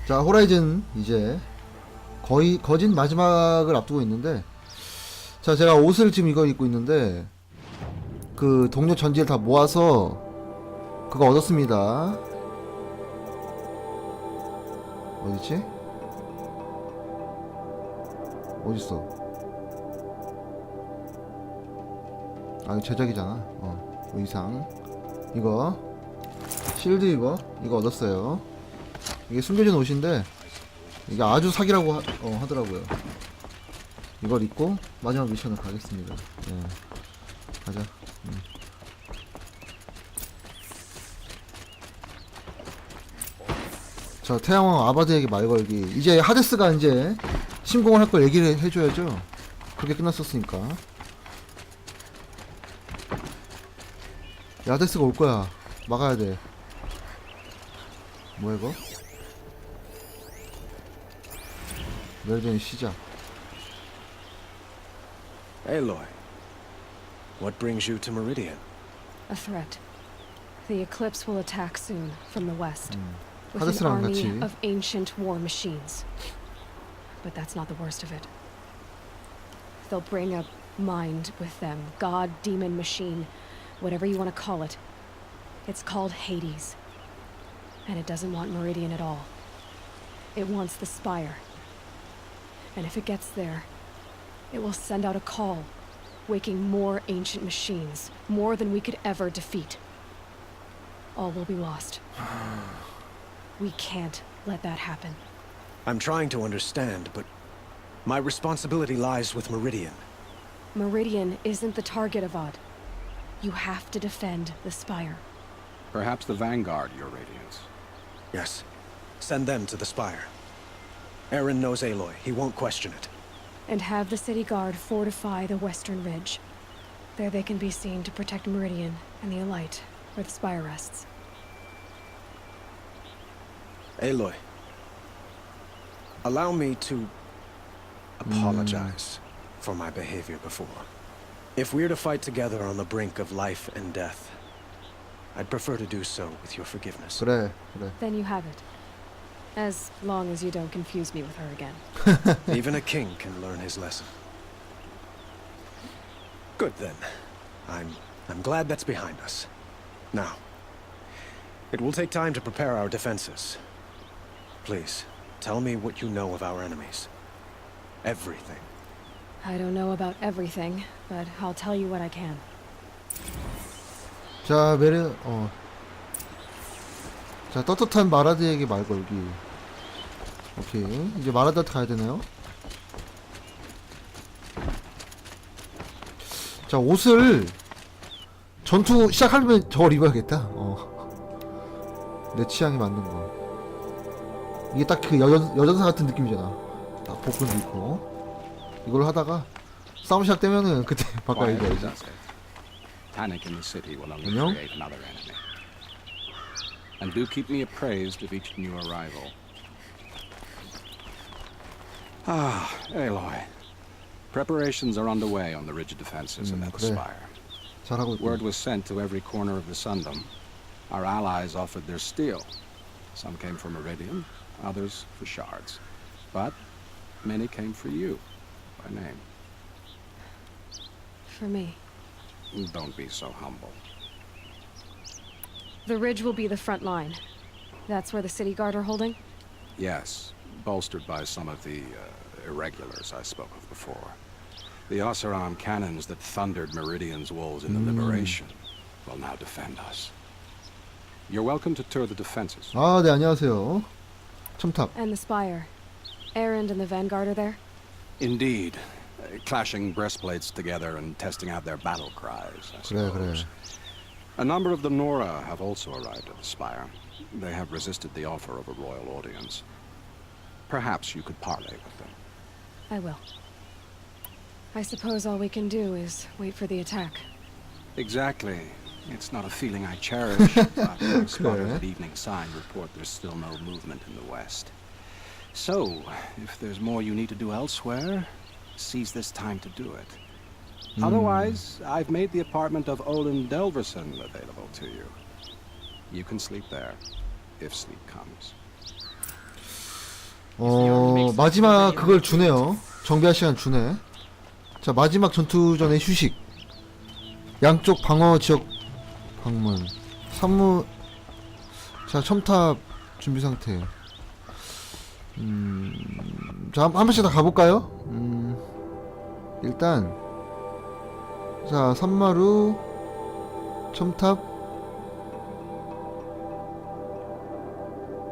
자, 호라이즌 이제 거의 거진 마지막을 앞두고 있는데, 자, 제가 옷을 지금 이거 입고 있는데 그 동료 전지를 다 모아서 그거 얻었습니다. 어디지? 어딨어? 아, 이거 제작이잖아. 의상 이거 실드 이거 얻었어요. 이게 숨겨진 옷인데 이게 아주 사기라고 하더라고요. 이걸 입고 마지막 미션을 가겠습니다. 예. 가자. 자, 태양왕 아바드에게 말 걸기. 이제 하데스가 이제 침공을 할 걸 얘기를 해줘야죠. 그렇게 끝났었으니까. 야, 하데스가 올 거야. 막아야 돼. 뭐야 이거? 멸전의 시작. Aloy, what brings you to Meridian? A threat. The Eclipse will attack soon from the west with an 하데스랑 army 같이. of ancient war machines. But that's not the worst of it. They'll bring a mind with them, god, demon, machine, whatever you want to call it. It's called Hades. And it doesn't want Meridian at all. It wants the Spire. And if it gets there, it will send out a call, waking more ancient machines, more than we could ever defeat. All will be lost. We can't let that happen. I'm trying to understand, but my responsibility lies with Meridian. Meridian isn't the target, Avad. You have to defend the Spire. Perhaps the Vanguard, Your Radiance. Yes, send them to the Spire. Aaron knows Aloy. He won't question it. And have the city guard fortify the western ridge. There they can be seen to protect Meridian and the Elite, where the Spire rests. Aloy, allow me to apologize for my behavior before. If we're to fight together on the brink of life and death, I'd prefer to do so with your forgiveness. 그래. Then you have it. As long as you don't confuse me with her again. Even a king can learn his lesson. Good then. I'm glad that's behind us. Now, it will take time to prepare our defenses. Please, tell me what you know of our enemies. Everything. I don't know about everything, but I'll tell you what I can. 자, 자, 떳떳한 마라드에게 말 걸기. 오케이. 이제 마라드한테 가야 되나요? 자, 옷을 전투 시작하려면 저걸 입어야겠다. 내 취향에 맞는 거. 이게 딱 그 여전사 같은 느낌이잖아. 딱 복근도 있고. 이걸 하다가 싸움 시작되면은 그때 바꿔야 Quiet 돼. as it. Panic in the city will only 안녕? create another enemy. And do keep me appraised of each new arrival. Ah, Aloy. Preparations are underway on the ridge defenses and at the 그래. Spire. 잘하고 있고. Word was sent to every corner of the Sundom. Our allies offered their steel. Some came for Meridian, others for shards. But many came for you, by name. For me. Don't be so humble. The ridge will be the front line. That's where the city guard are holding? Yes, bolstered by some of the irregulars I spoke of before. The Oseram cannons that thundered Meridian's walls in the liberation will now defend us. You're welcome to tour the defenses. 아, 네, 안녕하세요. 첨탑. And the Spire. Erend and the Vanguard are there? Indeed. Clashing breastplates together and testing out their battle cries, I 그래, suppose. 그래. A number of the Nora have also arrived at the Spire. They have resisted the offer of a royal audience. Perhaps you could parley with them. I will. I suppose all we can do is wait for the attack. Exactly. It's not a feeling I cherish, but spotters 그래. at Evening Sign report there's still no movement in the west. So, if there's more you need to do elsewhere, seize this time to do it. Otherwise, I've made the apartment of Olin Delverson available to you. You can sleep there, if sleep comes. 마지막 그걸 주네요. 정비할 시간 주네. 자, 마지막 전투 전에 휴식. 양쪽 방어 지역 방문. 산무. 자, 첨탑 준비 상태. 자, 한 번씩 다 가볼까요? 일단 자, 산마루 첨탑.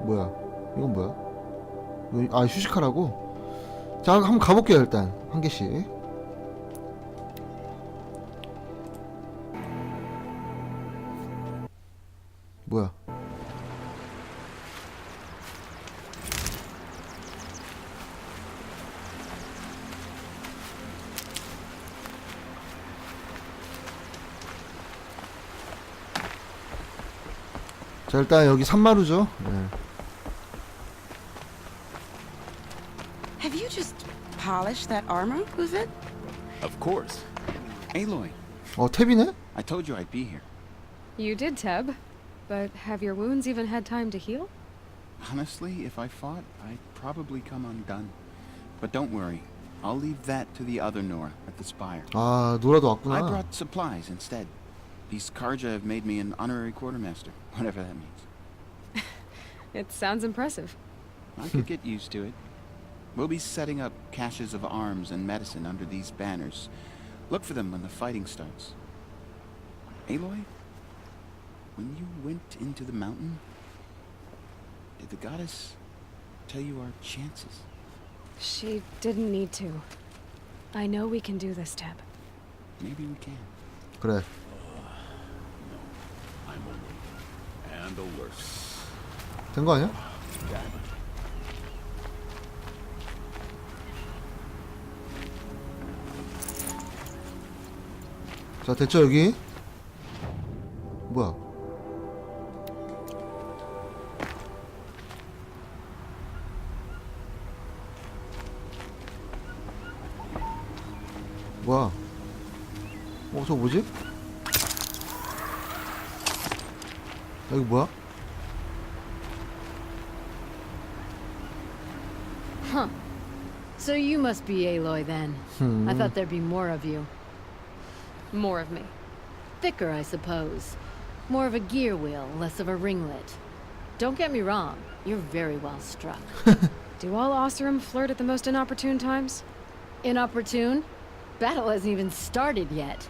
뭐야? 이건 뭐야? 아, 휴식하라고? 자, 한번 가볼게요. 일단 한 개씩. 뭐야? 자, 일단 여기 산마루죠. 네. Have you just polished that armor, was it? Of course. Aloy, 탭이네? I told you I'd be here. You did, Teb. But have your wounds even had time to heal? Honestly, if I fought, I'd probably come undone. But don't worry. I'll leave that to the other Nora at the spire. 아, 노라도 I 왔구나. brought supplies instead. These Karja have made me an honorary quartermaster, whatever that means. It sounds impressive. I could get used to it. We'll be setting up caches of arms and medicine under these banners. Look for them when the fighting starts. Aloy, when you went into the mountain, did the goddess tell you our chances? She didn't need to. I know we can do this, Teb. Maybe we can. 그래. I'm awake and alert. 된 거 아니야? 자, 됐죠 여기? 뭐야? 뭐야? 저거 뭐지? 여기 뭐야? Huh. So you must be Aloy then. I thought there'd be more of you. More of me. Thicker, I suppose. More of a gear wheel, less of a ringlet. Don't get me wrong, you're very well struck. Do all Oseram flirt at the most inopportune times? Inopportune? Battle hasn't even started yet.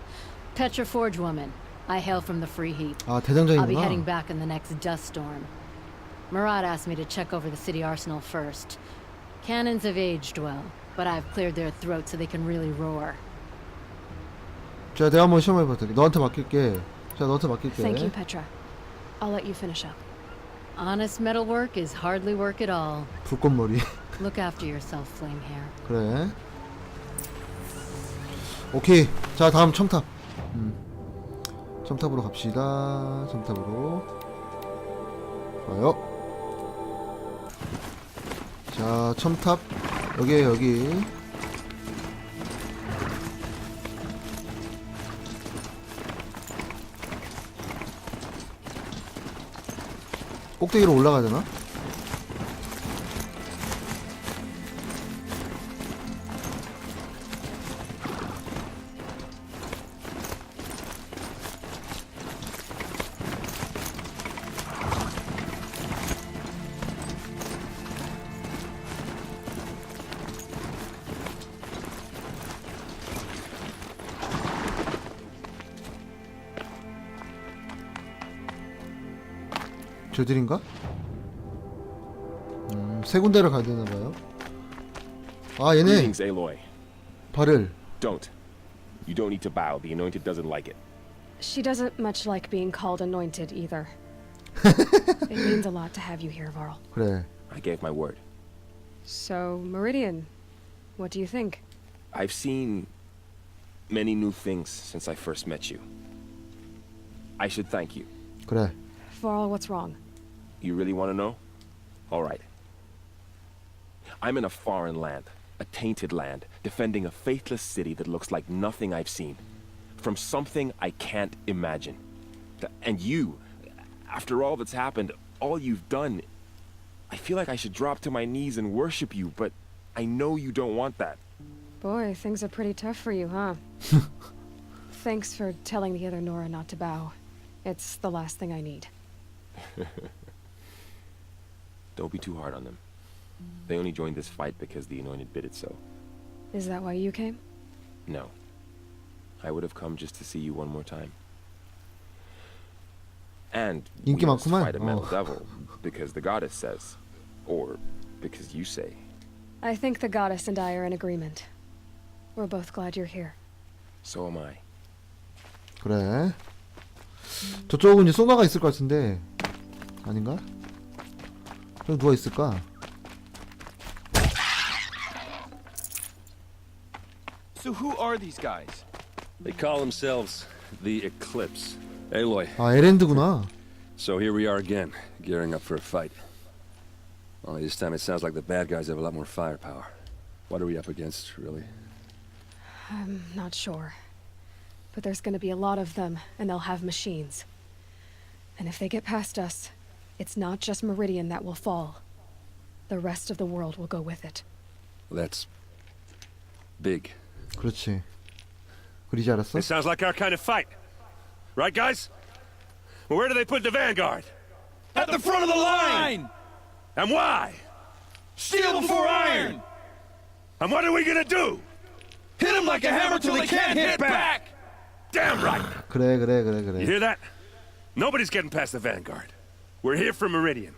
Petra Forge woman. I hail from the Free Heap. 아, I'll be heading 대장장이구나. back in the next dust storm. Murat asked me to check over the city arsenal first. Cannons have aged well, but I've cleared their throats so they can really roar. 자, 내가 한번 시험해봐. 너한테 맡길게. 자, 너한테 맡길게. Thank you, Petra. I'll let you finish up. Honest metal work is hardly work at all. 불꽃머리. Look after yourself, Flame Hair. 그래. 오케이. 자, 다음 첨탑. 첨탑으로 갑시다. 첨탑으로. 좋아요. 자, 첨탑. 여기에요, 여기. 꼭대기로 올라가야 되나? 저들인가? 세 군데를 가야 되나봐요. 아, 얘네 Greetings, Aloy. 발을. Don't. You don't need to bow. The Anointed doesn't like it. She doesn't much like being called anointed either. It means a lot to have you here, Varl. 그래. I gave my word. So, Meridian, what do you think? I've seen many new things since I first met you. I should thank you. 그래. Varl, what's wrong? You really want to know? All right. I'm in a foreign land, a tainted land, defending a faithless city that looks like nothing I've seen. From something I can't imagine. And you, after all that's happened, all you've done, I feel like I should drop to my knees and worship you, but I know you don't want that. Boy, things are pretty tough for you, huh? Thanks for telling the other Nora not to bow. It's the last thing I need. Don't be too hard on them. They only joined this fight because the Anointed bid it so. Is that why you came? No. I would have come just to see you one more time. And we 인기 must 많구만. fight a metal devil, because the goddess says. Or because you say. I think the goddess and I are in agreement. We're both glad you're here. So am I. 그래. 저쪽은 이제 소나가 있을 것 같은데 아닌가? 저기 누가 있을까? So who are these guys? They call themselves the Eclipse. Aloy. 아 에렌드구나. So here we are again, gearing up for a fight. Only this time it sounds like the bad guys have a lot more firepower. What are we up against, really? I'm not sure. But there's gonna be a lot of them, and they'll have machines. And if they get past us, it's not just Meridian that will fall. The rest of the world will go with it. Well, that's big. 그렇지. 그리지 않았어? It sounds like our kind of fight. Right, guys? Where do they put the vanguard? At the front of the line! And why? Steel before iron! And what are we gonna do? Hit him like a hammer till he can't hit back! Damn right! 그래. You hear that? Nobody's getting past the vanguard. We're here for Meridian.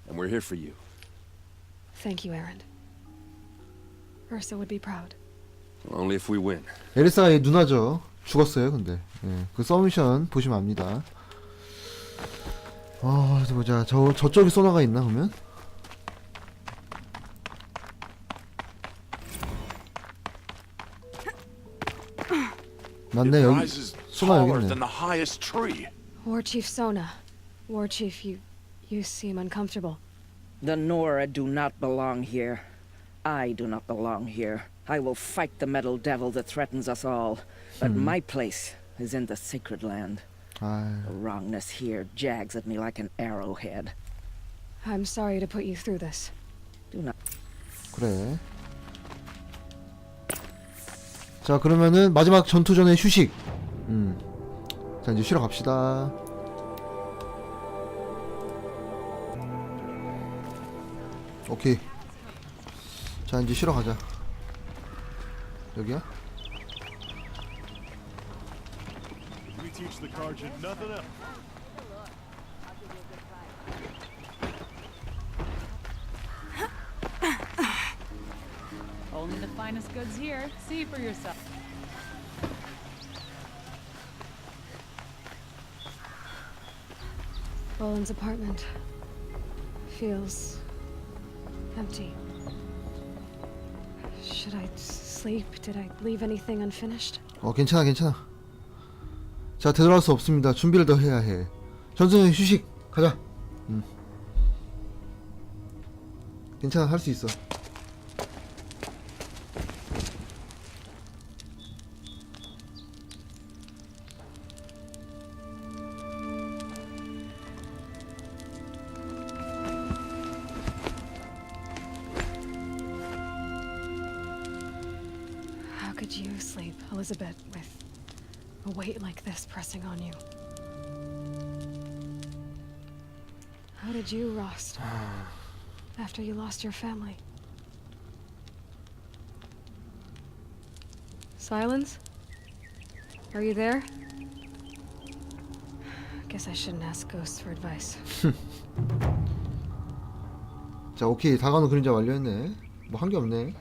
And we're here for you. Thank you, Aaron. Ursa would be proud. Only if we win. 에리사가 얘 누나죠. 죽었어요 근데. 예. 그 서미션 보시면 압니다. 어디 보자. 저쪽에 소나가 있나 그러면? 맞네 여기 소나 여기 있네. War Chief Sona. War Chief, you seem uncomfortable. The Nora do not belong here. I do not belong here. I will fight the metal devil that threatens us all. But my place is in the sacred land. 아, The wrongness here jags at me like an arrowhead. I'm sorry to put you through this. Do not. 그래. 자 그러면은 마지막 전투 전에 휴식. 자 이제 쉬러 갑시다. 오케이. 자 이제 쉬러 가자. 여기야? Only the finest goods here. See for yourself. Roland's apartment feels empty. Should I sleep? Did I leave anything unfinished? 괜찮아. 자 되돌아갈 수 없습니다. 준비를 더 해야 해. 전승의 휴식 가자. 괜찮아 할 수 있어. How could you sleep, Elizabeth, with a weight like this pressing on you? How did you rest after you lost your family? Silence? Are you there? Guess I shouldn't ask ghosts for advice. 자 오케이 다가오는 그림자 완료했네. 뭐 한 게 없네.